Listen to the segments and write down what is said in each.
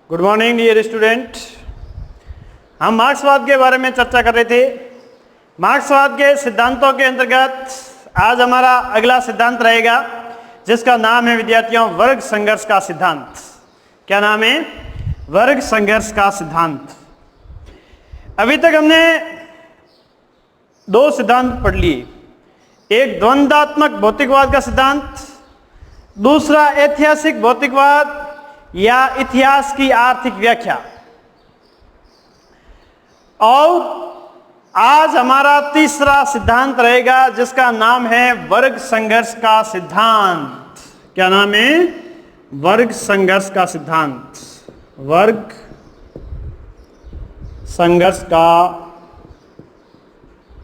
Good morning dear student. हम मार्क्सवाद के बारे में चर्चा कर रहे थे। मार्क्सवाद के सिद्धांतों के अंतर्गत आज हमारा अगला सिद्धांत रहेगा जिसका नाम है विद्यार्थियों वर्ग संघर्ष का सिद्धांत। क्या नाम है? वर्ग संघर्ष का सिद्धांत। अभी तक हमने दो सिद्धांत पढ़ लिए, एक द्वंद्वात्मक भौतिकवाद का सिद्धांत, दूसरा ऐतिहासिक भौतिकवाद या इतिहास की आर्थिक व्याख्या। और आज हमारा तीसरा सिद्धांत रहेगा जिसका नाम है वर्ग संघर्ष का सिद्धांत। क्या नाम है? वर्ग संघर्ष का सिद्धांत। वर्ग संघर्ष का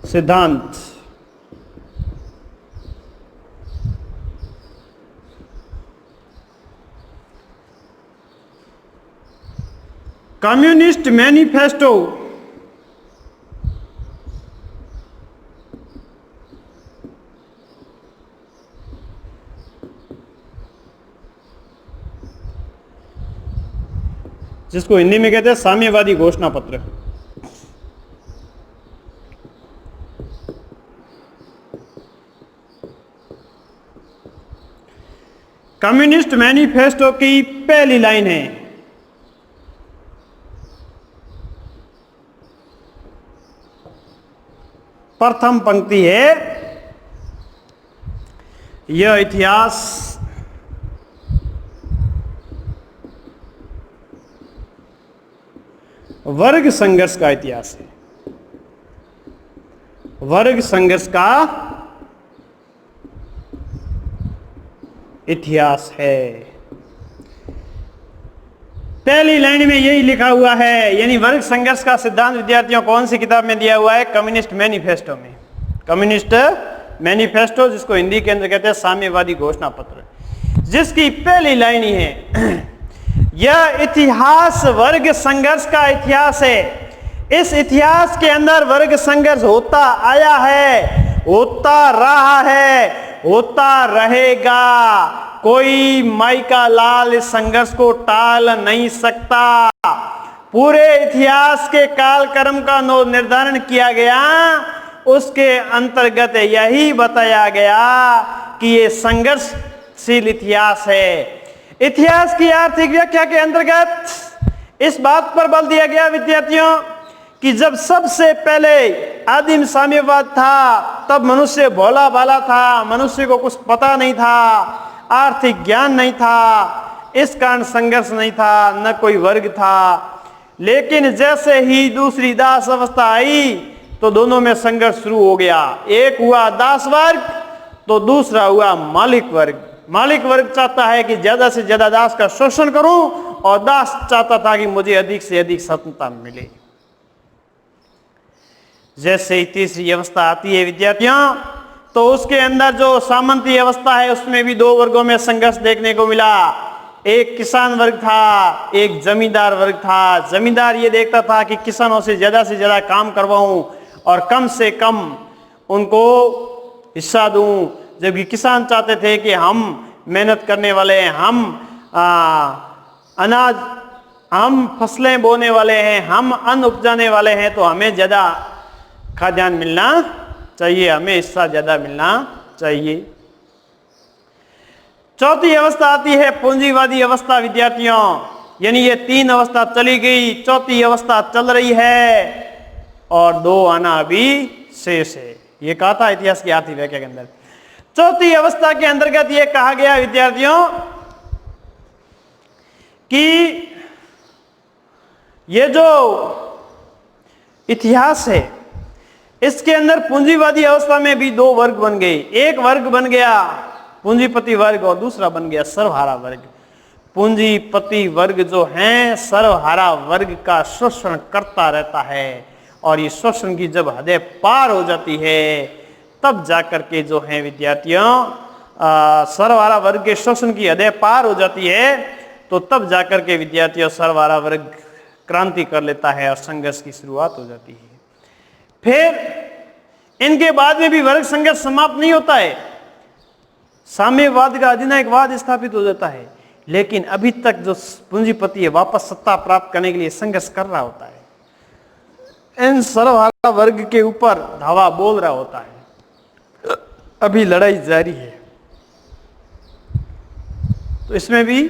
सिद्धांत। कम्युनिस्ट मैनिफेस्टो जिसको हिंदी में कहते हैं साम्यवादी घोषणा पत्र। कम्युनिस्ट मैनिफेस्टो की पहली लाइन है, प्रथम पंक्ति है, यह इतिहास वर्ग संघर्ष का इतिहास है। वर्ग संघर्ष का इतिहास है। पहली लाइन में यही लिखा हुआ है, यानी वर्ग संघर्ष का सिद्धांत विद्यार्थियों कौन सी किताब में दिया हुआ है? कम्युनिस्ट मैनिफेस्टो में। कम्युनिस्ट मैनिफेस्टो जिसको हिंदी के अंदर कहते हैं साम्यवादी घोषणा पत्र, जिसकी पहली लाइन ही है यह इतिहास वर्ग संघर्ष का इतिहास है। इस इतिहास के अंदर वर्ग संघर्ष होता आया है, होता रहा है, होता रहेगा। कोई माई का लाल इस संघर्ष को टाल नहीं सकता। पूरे इतिहास के कालक्रम का निर्धारण किया गया, उसके अंतर्गत यही बताया गया कि ये संघर्षशील इतिहास है। इतिहास की आर्थिक व्याख्या के अंतर्गत इस बात पर बल दिया गया विद्यार्थियों कि जब सबसे पहले आदिम साम्यवाद था तब मनुष्य भोला भाला था, मनुष्य को कुछ पता नहीं था, आर्थिक ज्ञान नहीं था, इस कारण संघर्ष नहीं था, न कोई वर्ग था। लेकिन जैसे ही दूसरी दास अवस्था आई तो दोनों में संघर्ष शुरू हो गया। एक हुआ दास वर्ग तो दूसरा हुआ मालिक वर्ग। मालिक वर्ग चाहता है कि ज्यादा से ज्यादा दास का शोषण करूं और दास चाहता था कि मुझे अधिक से अधिक स्वतंत्रता मिले। जैसे ही तीसरी अवस्था आती है विद्यार्थियों तो उसके अंदर जो सामंती अवस्था है उसमें भी दो वर्गों में संघर्ष देखने को मिला। एक किसान वर्ग था, एक जमींदार वर्ग था। जमींदार ये देखता था कि किसानों से ज्यादा काम करवाऊं और कम से कम उनको हिस्सा दूं, जबकि किसान चाहते थे कि हम मेहनत करने वाले हैं, हम फसलें बोने वाले हैं, हम अन्न उपजाने वाले हैं, तो हमें ज्यादा खाद्यान्न मिलना चाहिए, हमें हिस्सा ज्यादा मिलना चाहिए। चौथी अवस्था आती है पूंजीवादी अवस्था विद्यार्थियों, यानी ये तीन अवस्था चली गई, चौथी अवस्था चल रही है और दो आना अभी शेष है। ये कहा था इतिहास की आर्थिक व्याख्या के अंदर। चौथी अवस्था के अंतर्गत यह कहा गया विद्यार्थियों कि ये जो इतिहास है इसके अंदर पूंजीवादी अवस्था में भी दो वर्ग बन गए। एक वर्ग बन गया पूंजीपति वर्ग और दूसरा बन गया सर्वहारा वर्ग। पूंजीपति वर्ग जो है सर्वहारा वर्ग का शोषण करता रहता है और ये शोषण की जब हदें पार हो जाती है तब जाकर के जो है विद्यार्थियों सर्वहारा वर्ग के शोषण की हदें पार हो जाती है तो तब जाकर के विद्यार्थियों सर्वहारा वर्ग क्रांति कर लेता है और संघर्ष की शुरुआत हो जाती है। फिर इनके बाद में भी वर्ग संघर्ष समाप्त नहीं होता है, साम्यवाद का अधिनायकवाद स्थापित हो जाता है। लेकिन अभी तक जो पूंजीपति है वापस सत्ता प्राप्त करने के लिए संघर्ष कर रहा होता है, इन सर्वहारा वर्ग के ऊपर धावा बोल रहा होता है, अभी लड़ाई जारी है। तो इसमें भी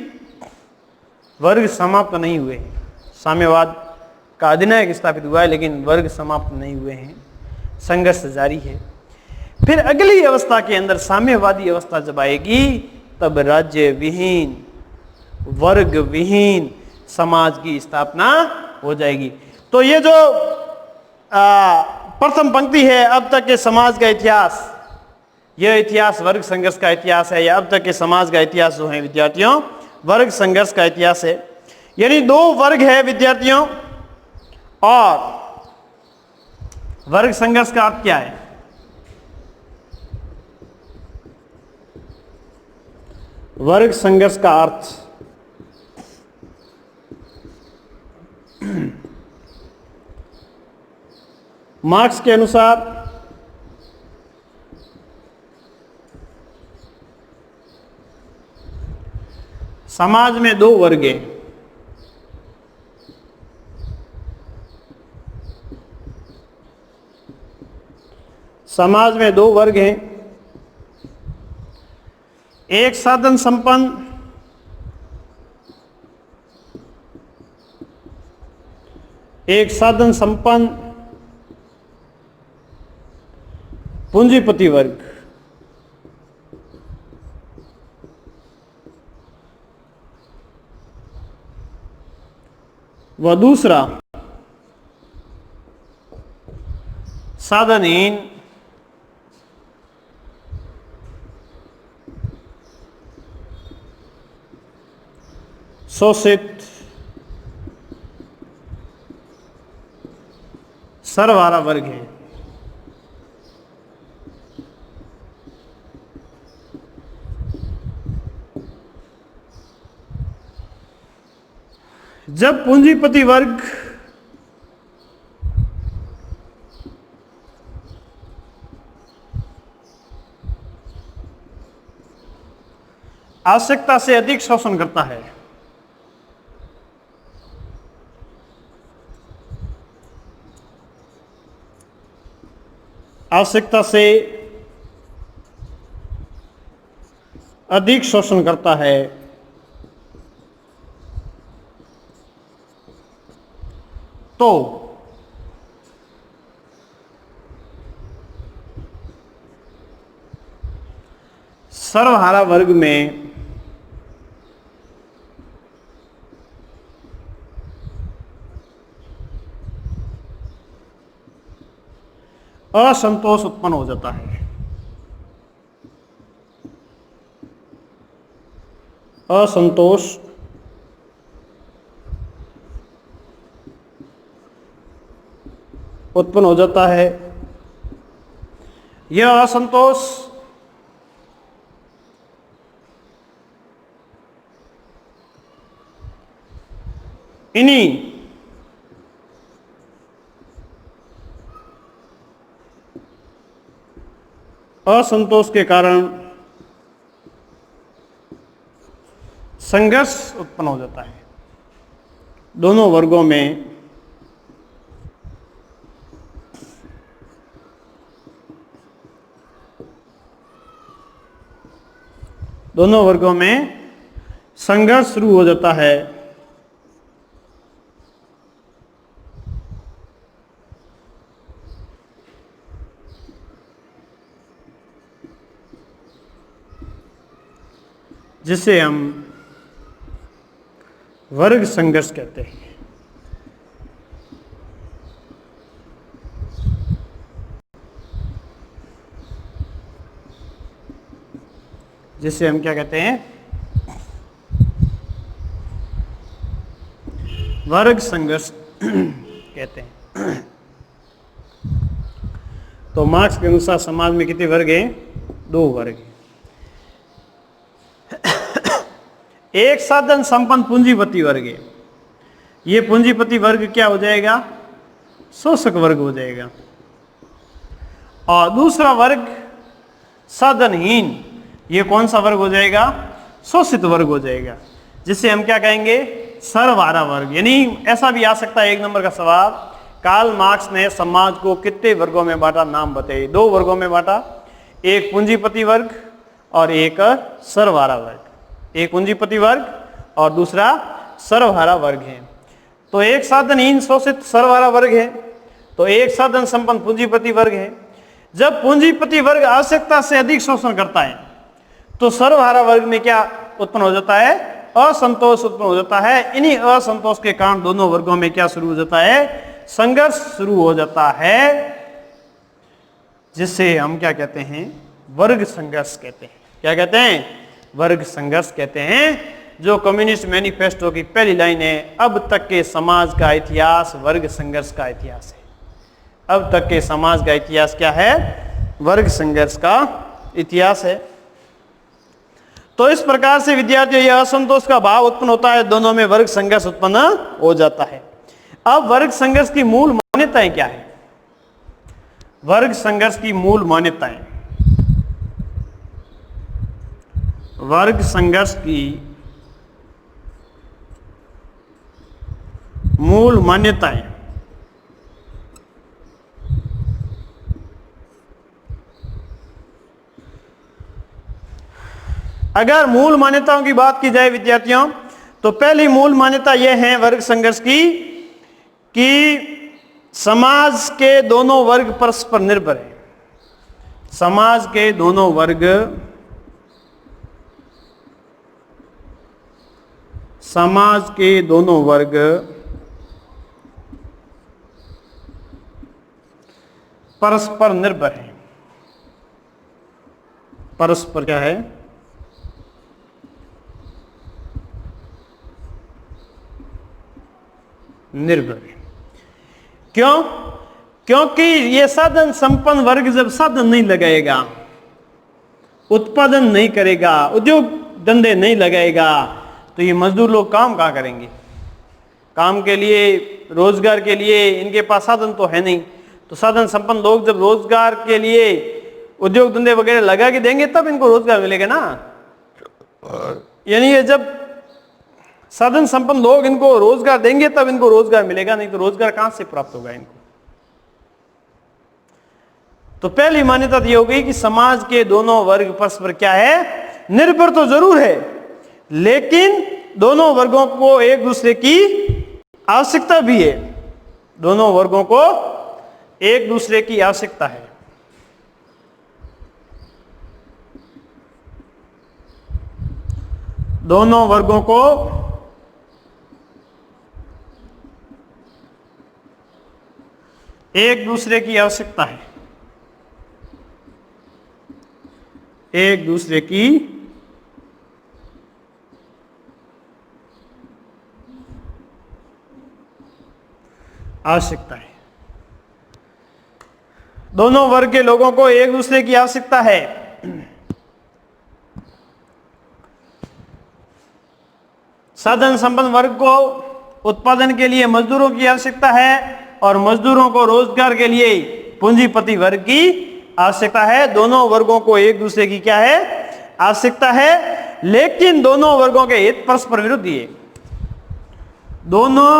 वर्ग समाप्त नहीं हुए हैं। साम्यवाद का अधिनायक स्थापित हुआ है लेकिन वर्ग समाप्त नहीं हुए हैं, संघर्ष जारी है। फिर अगली अवस्था के अंदर साम्यवादी अवस्था जब आएगी तब राज्य विहीन, वर्ग विहीन समाज की स्थापना हो जाएगी। तो ये जो प्रथम पंक्ति है, अब तक के समाज का इतिहास, यह इतिहास वर्ग संघर्ष का इतिहास है, या अब तक के समाज का इतिहास जो है विद्यार्थियों वर्ग संघर्ष का इतिहास है। यानी दो वर्ग है विद्यार्थियों, और वर्ग संघर्ष का अर्थ क्या है? वर्ग संघर्ष का अर्थ मार्क्स के अनुसार समाज में दो वर्ग हैं। समाज में दो वर्ग हैं, एक साधन संपन्न, एक साधन संपन्न पूंजीपति वर्ग, व दूसरा साधनहीन शोषित सर्वहारा वर्ग है। जब पूंजीपति वर्ग आवश्यकता से अधिक शोषण करता है, आवश्यकता से अधिक शोषण करता है, तो सर्वहारा वर्ग में असंतोष उत्पन्न हो जाता है। असंतोष उत्पन्न हो जाता है। यह असंतोष इन्हीं असंतोष के कारण संघर्ष उत्पन्न हो जाता है। दोनों वर्गों में संघर्ष शुरू हो जाता है। जिसे हम वर्ग संघर्ष कहते हैं। जिसे हम क्या कहते हैं? वर्ग संघर्ष कहते हैं। तो मार्क्स के अनुसार समाज में कितने वर्ग हैं? दो वर्ग हैं। एक साधन संपन्न पूंजीपति वर्ग है। ये पूंजीपति वर्ग क्या हो जाएगा? शोषक वर्ग हो जाएगा। और दूसरा वर्ग साधनहीन, ये कौन सा वर्ग हो जाएगा? शोषित वर्ग हो जाएगा। जिसे हम क्या कहेंगे, सर्वहारा वर्ग। यानी ऐसा भी आ सकता है 1 नंबर का सवाल, कार्ल मार्क्स ने समाज को कितने वर्गों में बांटा, नाम बताइए। 2 वर्गों में बांटा, एक पूंजीपति वर्ग और एक सर्वहारा वर्ग। एक पूंजीपति वर्ग और दूसरा सर्वहारा वर्ग है। तो एक साधनहीन शोषित सर्वहारा वर्ग है, तो एक साधन संपन्न पूंजीपति वर्ग है। जब पूंजीपति वर्ग आवश्यकता से अधिक शोषण करता है तो सर्वहारा वर्ग में क्या उत्पन्न हो जाता है, असंतोष उत्पन्न हो जाता है। इन्हीं असंतोष के कारण दोनों वर्गों में क्या शुरू हो जाता है, संघर्ष शुरू हो जाता है, जिसे हम क्या कहते हैं, वर्ग संघर्ष कहते हैं। क्या कहते हैं, वर्ग संघर्ष कहते हैं। जो कम्युनिस्ट मैनिफेस्टो की पहली लाइन है, अब तक के समाज का इतिहास वर्ग संघर्ष का इतिहास है। अब तक के समाज का इतिहास क्या है, वर्ग संघर्ष का इतिहास है। तो इस प्रकार से विद्यार्थियों यह असंतोष का भाव उत्पन्न होता है, दोनों में वर्ग संघर्ष उत्पन्न हो जाता है। अब वर्ग संघर्ष की मूल मान्यताएं क्या है, वर्ग संघर्ष की मूल मान्यताएं, वर्ग संघर्ष की मूल मान्यताएं। अगर मूल मान्यताओं की बात की जाए विद्यार्थियों, तो पहली मूल मान्यता यह है वर्ग संघर्ष की कि समाज के दोनों वर्ग परस्पर निर्भर है। समाज के दोनों वर्ग, समाज के दोनों वर्ग परस्पर निर्भर है। परस्पर क्या है, निर्भर है। क्यों? क्योंकि ये साधन संपन्न वर्ग जब साधन नहीं लगाएगा, उत्पादन नहीं करेगा, उद्योग धंधे नहीं लगाएगा, तो ये मजदूर लोग काम कहाँ करेंगे? काम के लिए, रोजगार के लिए इनके पास साधन तो है नहीं। तो साधन संपन्न लोग जब रोजगार के लिए उद्योग धंधे वगैरह लगा के देंगे तब इनको रोजगार मिलेगा ना। यानी ये जब साधन संपन्न लोग इनको रोजगार देंगे तब इनको रोजगार मिलेगा, नहीं तो रोजगार कहां से प्राप्त होगा इनको। तो पहली मान्यता ये हो गई कि समाज के दोनों वर्ग परस्पर क्या है, निर्भर तो जरूर है, लेकिन दोनों वर्गों को एक दूसरे की आवश्यकता भी है। दोनों वर्गों को एक दूसरे की आवश्यकता है। दोनों वर्गों को एक दूसरे की आवश्यकता है, एक दूसरे की आवश्यकता है। दोनों वर्ग के लोगों को एक दूसरे की आवश्यकता है। साधन संपन्न वर्ग को उत्पादन के लिए मजदूरों की आवश्यकता है और मजदूरों को रोजगार के लिए पूंजीपति वर्ग की आवश्यकता है। दोनों वर्गों को एक दूसरे की क्या है, आवश्यकता है, लेकिन दोनों वर्गों के हित परस्पर विरोधी है। दोनों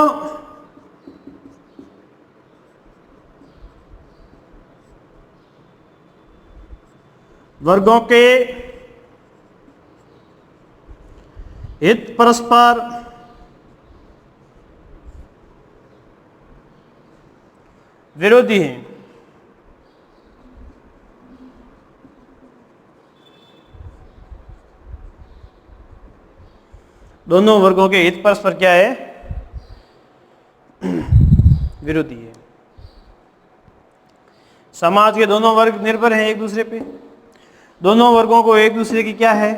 वर्गों के हित परस्पर विरोधी हैं। दोनों वर्गों के हित परस्पर क्या है, विरोधी है। समाज के दोनों वर्ग निर्भर हैं एक दूसरे पे। दोनों वर्गों को एक दूसरे की क्या है,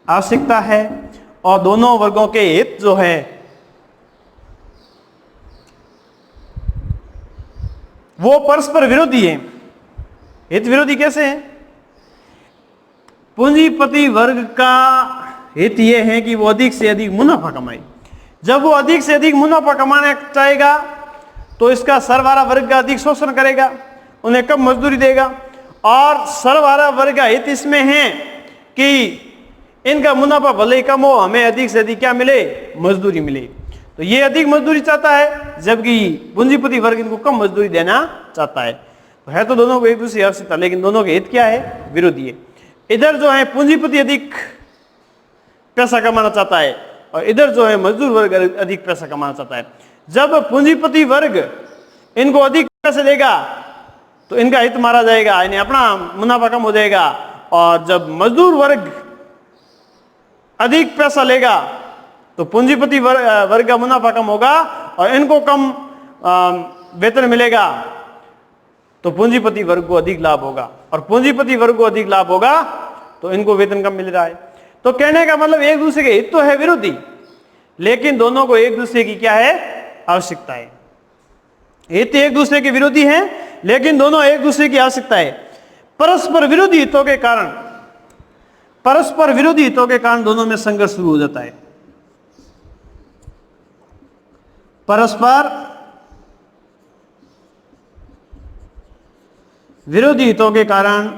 आवश्यकता है, और दोनों वर्गों के हित जो है वो परस्पर विरोधी है। हित विरोधी कैसे है? पूंजीपति वर्ग का हित ये है कि वो अधिक से अधिक मुनाफा कमाए। जब वो अधिक से अधिक मुनाफा कमाना चाहेगा तो इसका सर्वहारा वर्ग का अधिक शोषण करेगा, उन्हें कम मजदूरी देगा। और सर्वहारा वर्ग का हित इसमें है कि इनका मुनाफा भले ही कम हो, हमें अधिक से अधिक क्या मिले, मजदूरी मिले। तो ये अधिक मजदूरी चाहता है, जबकि पूंजीपति वर्ग इनको कम मजदूरी देना चाहता है। तो है तो दोनों को एक दूसरे की आवश्यकता, लेकिन दोनों के हित क्या है, विरोधी है। इधर जो है पूंजीपति अधिक पैसा कमाना चाहता है और इधर जो है मजदूर वर्ग अधिक पैसा कमाना चाहता है। जब पूंजीपति वर्ग इनको अधिक पैसे देगा तो इनका हित मारा जाएगा, यानी अपना मुनाफा कम हो जाएगा, और जब मजदूर वर्ग अधिक पैसा लेगा तो पूंजीपति वर्ग का मुनाफा कम होगा और इनको कम वेतन मिलेगा, तो पूंजीपति वर्ग को अधिक लाभ होगा, और पूंजीपति वर्ग को अधिक लाभ होगा तो इनको वेतन कम मिल रहा है। तो कहने का मतलब एक दूसरे के हित तो है विरोधी, लेकिन दोनों को एक दूसरे की क्या है, आवश्यकता है। हित एक दूसरे के विरोधी हैं, लेकिन दोनों एक दूसरे की आवश्यकता है। परस्पर विरोधी हितों के कारण दोनों में संघर्ष शुरू हो जाता है। परस्पर विरोधी हितों के कारण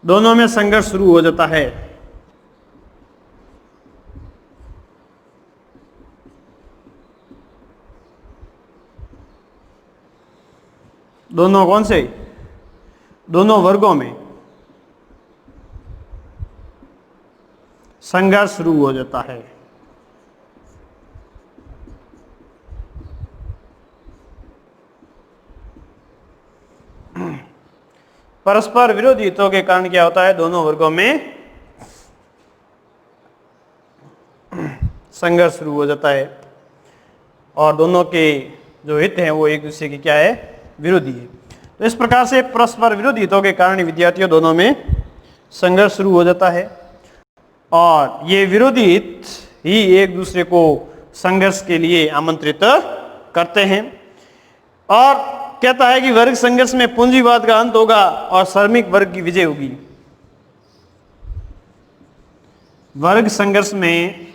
दोनों में संघर्ष शुरू हो जाता है। दोनों कौन से, दोनों वर्गों में संघर्ष शुरू हो जाता है। परस्पर विरोधी हितों के कारण क्या होता है, दोनों वर्गों में संघर्ष शुरू हो जाता है, और दोनों के जो हित हैं वो एक दूसरे की क्या है, विरोधी है। तो इस प्रकार से परस्पर विरोधी हितों के कारण विद्यार्थियों दोनों में संघर्ष शुरू हो जाता है, और ये विरोधी हित ही एक दूसरे को संघर्ष के लिए आमंत्रित करते हैं। और कहता है कि वर्ग संघर्ष में पूंजीवाद का अंत होगा और श्रमिक वर्ग की विजय होगी। वर्ग संघर्ष में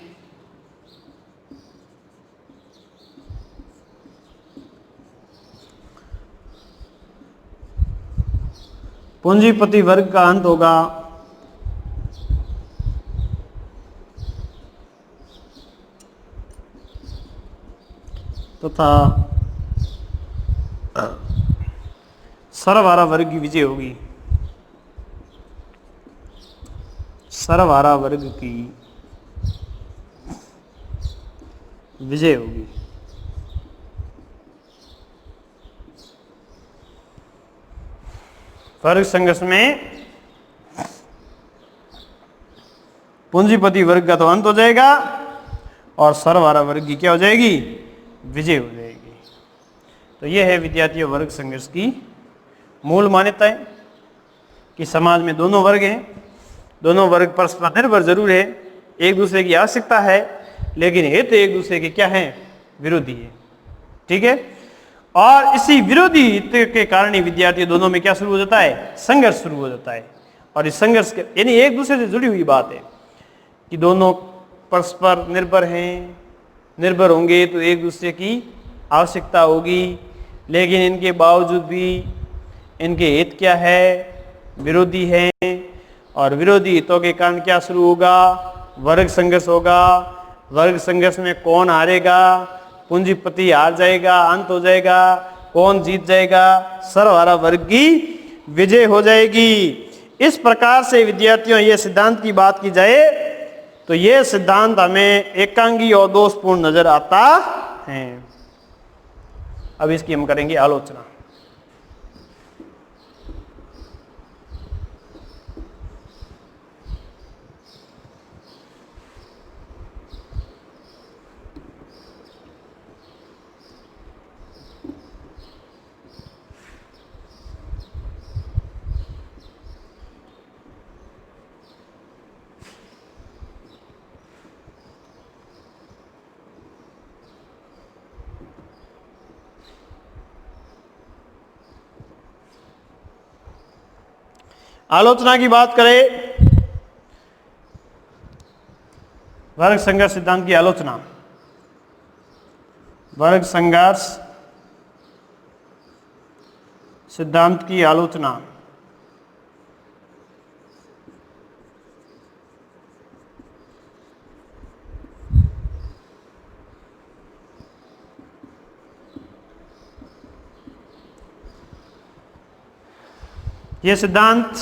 पूंजीपति वर्ग का अंत होगा तथा सर्वहारा वर्ग की विजय होगी। सर्वहारा वर्ग की विजय होगी। वर्ग संघर्ष में पूंजीपति वर्ग का तो अंत हो जाएगा और सर्वहारा वर्ग की क्या हो जाएगी, विजय हो जाएगी। तो यह है विद्यार्थियों वर्ग संघर्ष की मूल मान्यताएं, कि समाज में दोनों वर्ग हैं, दोनों वर्ग परस्पर निर्भर जरूर है, एक दूसरे की आवश्यकता है, लेकिन हित एक दूसरे के क्या है, विरोधी है। ठीक है, और इसी विरोधी हित के कारण ही विद्यार्थी दोनों में क्या शुरू हो जाता है, संघर्ष शुरू हो जाता है। और इस संघर्ष के यानी एक दूसरे से जुड़ी हुई बात है कि दोनों परस्पर निर्भर हैं, निर्भर होंगे तो एक दूसरे की आवश्यकता होगी, लेकिन इनके बावजूद भी इनके हित क्या है, विरोधी हैं, और विरोधी हितों के कारण क्या शुरू होगा, वर्ग संघर्ष होगा। वर्ग संघर्ष में कौन हारेगा, पूंजीपति हार जाएगा, अंत हो जाएगा, कौन जीत जाएगा, सर्वहारा वर्ग की विजय हो जाएगी। इस प्रकार से विद्यार्थियों ये सिद्धांत की बात की जाए तो ये सिद्धांत हमें एकांगी और दोषपूर्ण नजर आता है। अब इसकी हम करेंगे आलोचना। आलोचना की बात करें, वर्ग संघर्ष सिद्धांत की आलोचना। वर्ग संघर्ष सिद्धांत की आलोचना। यह सिद्धांत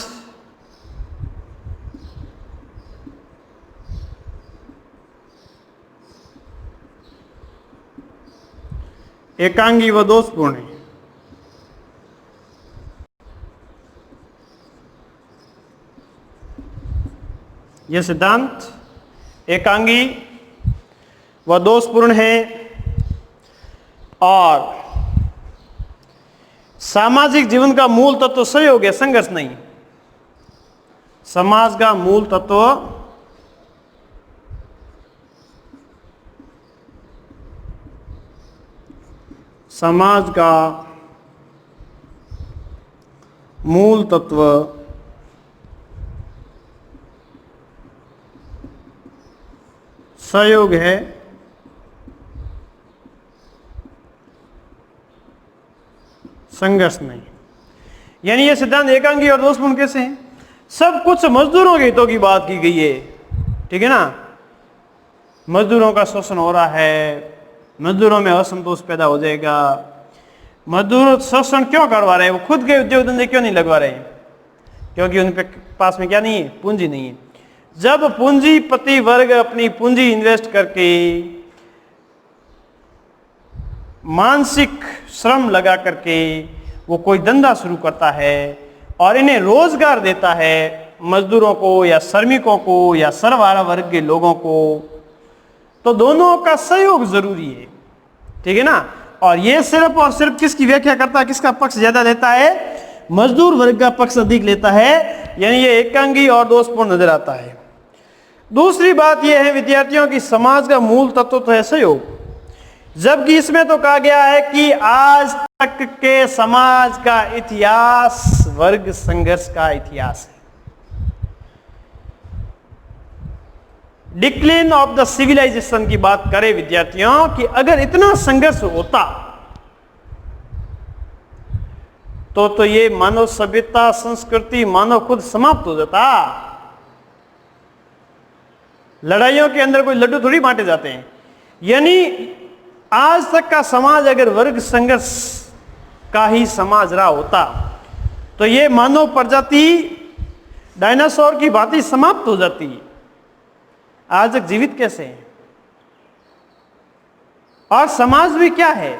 एकांगी व दोषपूर्ण है। यह सिद्धांत एकांगी व दोषपूर्ण है और सामाजिक जीवन का मूल तत्व सहयोग है, संघर्ष नहीं। समाज का मूल तत्व सहयोग है, संघर्ष नहीं। यानी यह सिद्धांत एकांगी और दोषपूर्ण कैसे हैं? सब कुछ मजदूरों के हितों की बात की गई है, ठीक है ना। मजदूरों का शोषण हो रहा है, मजदूरों में असंतोष पैदा हो जाएगा। मजदूर शोषण क्यों करवा रहे हैं? वो खुद के उद्योग धंधे क्यों नहीं लगवा रहे हैं? क्योंकि उनके पास में क्या नहीं है? पूंजी नहीं है। जब पूंजीपति वर्ग अपनी पूंजी इन्वेस्ट करके मानसिक श्रम लगा करके वो कोई धंधा शुरू करता है और इन्हें रोजगार देता है, मजदूरों को या श्रमिकों को या सर्वहारा वर्ग के लोगों को, तो दोनों का सहयोग जरूरी है, ठीक है ना। और ये सिर्फ और सिर्फ किसकी व्याख्या करता है? किसका पक्ष ज्यादा लेता है? मजदूर वर्ग का पक्ष अधिक लेता है। यानी ये एकांगी और दोषपूर्ण नजर आता है। दूसरी बात यह है विद्यार्थियों की, समाज का मूल तत्व तो है सहयोग, जबकि इसमें तो कहा गया है कि आज तक के समाज का इतिहास वर्ग संघर्ष का इतिहास है। डिक्लाइन ऑफ द सिविलाइजेशन की बात करें विद्यार्थियों कि अगर इतना संघर्ष होता तो ये मानव सभ्यता, संस्कृति, मानव खुद समाप्त हो जाता। लड़ाइयों के अंदर कोई लड्डू थोड़ी बांटे जाते हैं। यानी आज तक का समाज अगर वर्ग संघर्ष का ही समाज रहा होता तो ये मानव प्रजाति डायनासोर की भांति समाप्त हो जाती। आज तक जीवित कैसे है? और समाज भी क्या है?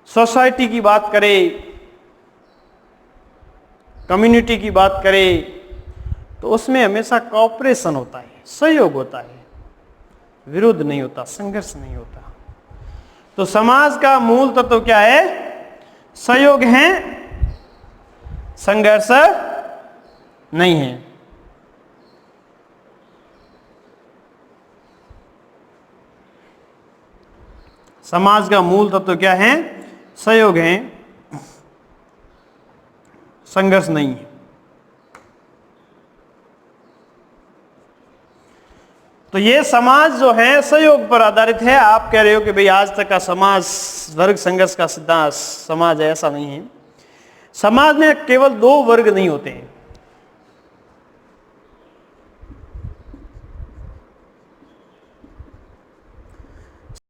सोसाइटी की बात करें, कम्युनिटी की बात करें तो उसमें हमेशा कोऑपरेशन होता है, सहयोग होता है, विरोध नहीं होता, संघर्ष नहीं होता। तो समाज का मूल तत्व क्या है? सहयोग है, संघर्ष नहीं है। समाज का मूल तत्व क्या है? सहयोग है, संघर्ष नहीं है। तो ये समाज जो है सहयोग पर आधारित है। आप कह रहे हो कि भाई आज तक का समाज वर्ग संघर्ष का सिद्धांत समाज है, ऐसा नहीं है। समाज में केवल दो वर्ग नहीं होते हैं।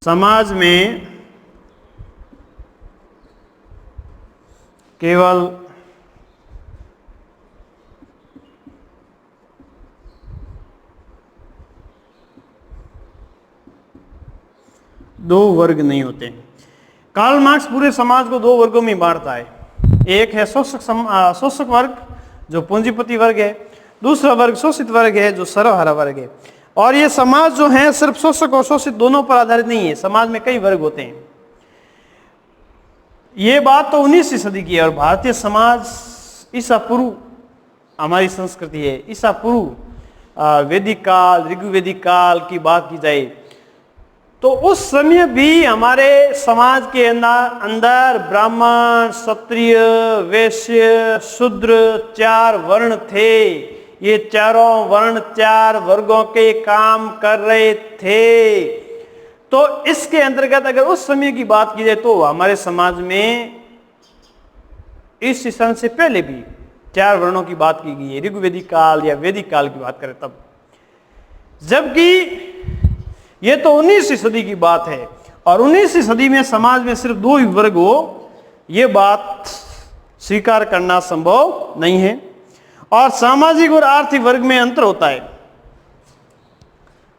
समाज में केवल दो वर्ग नहीं होते। कार्ल मार्क्स पूरे समाज को दो वर्गों में बांटता है। एक है शोषक वर्ग जो पूंजीपति वर्ग है, दूसरा वर्ग शोषित वर्ग है जो सर्वहारा वर्ग है। और ये समाज जो है सिर्फ शोषक और शोषित दोनों पर आधारित नहीं है, समाज में कई वर्ग होते हैं। ये बात तो 19वीं सदी की है और भारतीय समाज ईसा पूर्व हमारी संस्कृति है। ईसा पूर्व वैदिक काल, ऋग्वेदिक काल की बात की जाए तो उस समय भी हमारे समाज के अंदर ब्राह्मण, क्षत्रिय, वैश्य, शूद्र चार वर्ण थे। ये चारों वर्ण चार वर्गों के काम कर रहे थे। तो इसके अंतर्गत अगर उस समय की बात की जाए तो हमारे समाज में इस ईसन से पहले भी 4 वर्णों की बात की गई है, ऋग्वेदिक काल या वैदिक काल की बात करें तब, जबकि ये तो 19वीं सदी की बात है और 19वीं सदी में समाज में सिर्फ 2 ही वर्ग हो, ये बात स्वीकार करना संभव नहीं है। और सामाजिक और आर्थिक वर्ग में अंतर होता है,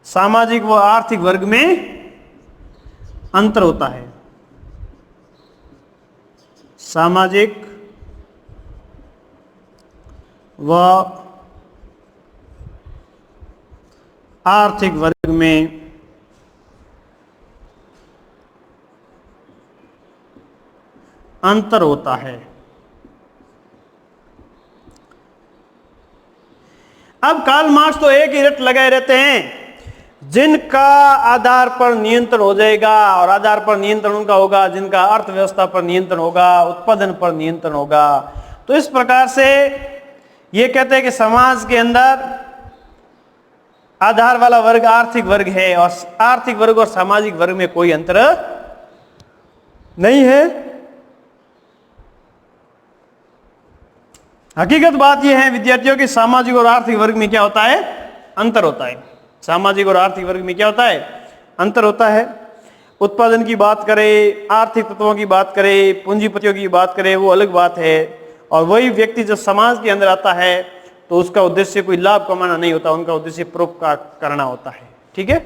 सामाजिक व आर्थिक वर्ग में अंतर होता है। सामाजिक व आर्थिक वर्ग में अंतर होता है। अब कार्ल मार्क्स तो एक ही रट लगाए रहते हैं, जिनका आधार पर नियंत्रण हो जाएगा, और आधार पर नियंत्रण उनका होगा जिनका अर्थव्यवस्था पर नियंत्रण होगा, उत्पादन पर नियंत्रण होगा। तो इस प्रकार से ये कहते हैं कि समाज के अंदर आधार वाला वर्ग आर्थिक वर्ग है और आर्थिक वर्ग और सामाजिक वर्ग में कोई अंतर नहीं है। हकीकत बात यह है विद्यार्थियों की, सामाजिक और आर्थिक वर्ग में क्या होता है? अंतर होता है। सामाजिक और आर्थिक वर्ग में क्या होता है? अंतर होता है। उत्पादन की बात करें, आर्थिक तत्वों की बात करें, पूंजीपतियों की बात करें, वो अलग बात है। और वही व्यक्ति जब समाज के अंदर आता है तो उसका उद्देश्य कोई लाभ कमाना नहीं होता, उनका उद्देश्य परोपकार करना होता है। ठीक है,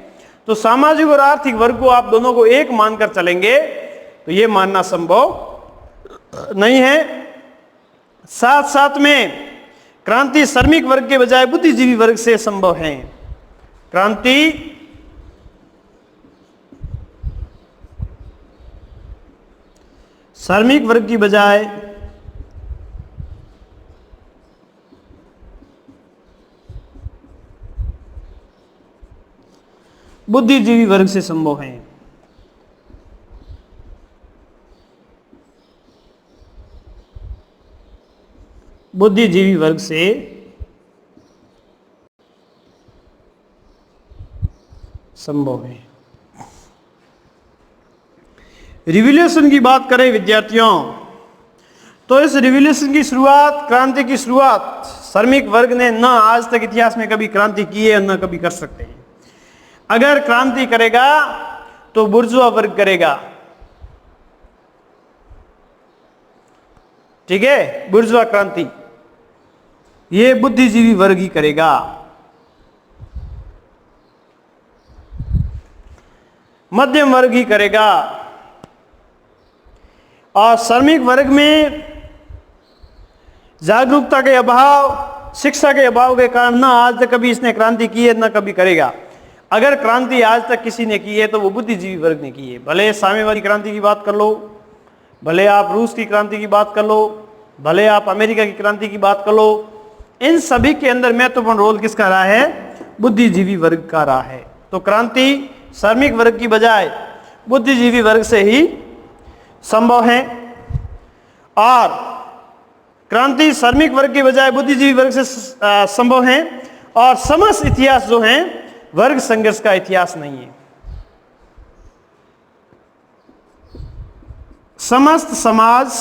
तो सामाजिक और आर्थिक वर्ग को आप दोनों को एक मानकर चलेंगे तो ये मानना संभव नहीं है। साथ साथ में क्रांति श्रमिक वर्ग के बजाय बुद्धिजीवी वर्ग से संभव है। क्रांति श्रमिक वर्ग की बजाय बुद्धिजीवी वर्ग से संभव है। बुद्धिजीवी वर्ग से संभव है। रिवॉल्यूशन की बात करें विद्यार्थियों, तो इस रिवॉल्यूशन की शुरुआत, क्रांति की शुरुआत श्रमिक वर्ग ने न आज तक इतिहास में कभी क्रांति की है, न कभी कर सकते हैं। अगर क्रांति करेगा तो बुर्जुआ वर्ग करेगा। ठीक है, बुर्जुआ क्रांति ये बुद्धिजीवी वर्ग ही करेगा। मध्यम वर्ग ही करेगा। और श्रमिक वर्ग में जागरूकता के अभाव, शिक्षा के अभाव के कारण ना आज तक कभी इसने क्रांति की है, ना कभी करेगा। अगर क्रांति आज तक किसी ने की है तो वो बुद्धिजीवी वर्ग ने की है। भले साम्यवादी क्रांति की बात कर लो, भले आप रूस की क्रांति की बात कर लो, भले आप अमेरिका की क्रांति की बात कर लो, इन सभी के अंदर महत्वपूर्ण रोल किसका रहा है? बुद्धिजीवी वर्ग का रहा है। तो क्रांति श्रमिक वर्ग की बजाय बुद्धिजीवी वर्ग से ही संभव है, और क्रांति श्रमिक वर्ग की बजाय बुद्धिजीवी वर्ग से संभव है। और समस्त इतिहास जो है वर्ग संघर्ष का इतिहास नहीं है। समस्त समाज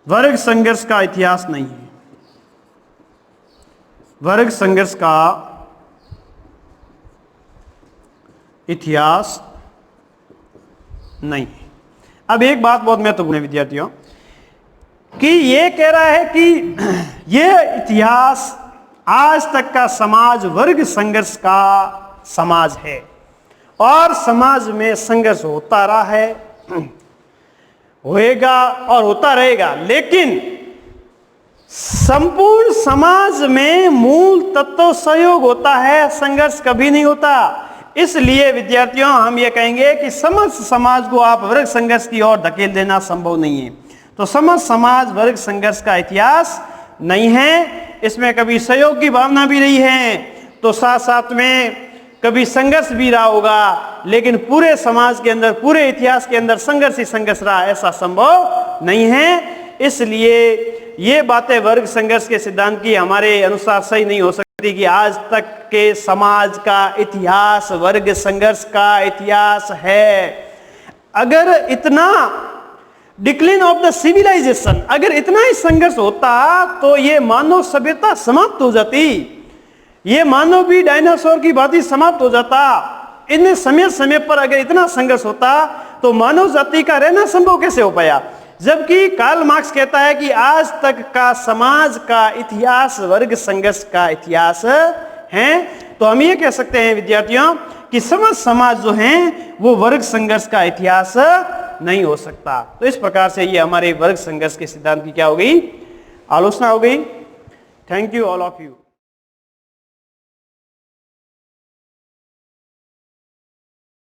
वर्ग संघर्ष का इतिहास नहीं है। वर्ग संघर्ष का इतिहास नहीं है। अब एक बात बहुत महत्वपूर्ण है विद्यार्थियों, कि ये कह रहा है कि यह इतिहास आज तक का समाज वर्ग संघर्ष का समाज है और समाज में संघर्ष होता रहा है, होएगा और होता रहेगा। लेकिन संपूर्ण समाज में मूल तत्व सहयोग होता है, संघर्ष कभी नहीं होता। इसलिए विद्यार्थियों हम ये कहेंगे कि समस्त समाज को आप वर्ग संघर्ष की ओर धकेल देना संभव नहीं है। तो समस्त समाज वर्ग संघर्ष का इतिहास नहीं है, इसमें कभी सहयोग की भावना भी नहीं है, तो साथ साथ में कभी संघर्ष भी रहा होगा, लेकिन पूरे समाज के अंदर, पूरे इतिहास के अंदर संघर्ष ही संघर्ष रहा, ऐसा संभव नहीं है। इसलिए ये बातें वर्ग संघर्ष के सिद्धांत की हमारे अनुसार सही नहीं हो सकती कि आज तक के समाज का इतिहास वर्ग संघर्ष का इतिहास है। अगर इतना डिक्लाइन ऑफ द सिविलाइजेशन, अगर इतना ही संघर्ष होता तो ये मानव सभ्यता समाप्त हो जाती, ये मानव भी डायनासोर की भांति समाप्त हो जाता। इन समय समय पर अगर इतना संघर्ष होता तो मानव जाति का रहना संभव कैसे हो पाया? जबकि कार्ल मार्क्स कहता है कि आज तक का समाज का इतिहास वर्ग संघर्ष का इतिहास है। तो हम ये कह सकते हैं विद्यार्थियों कि समाज जो है वो वर्ग संघर्ष का इतिहास नहीं हो सकता। तो इस प्रकार से ये हमारे वर्ग संघर्ष के सिद्धांत की क्या हो गई? आलोचना हो गई। Thank you all of you.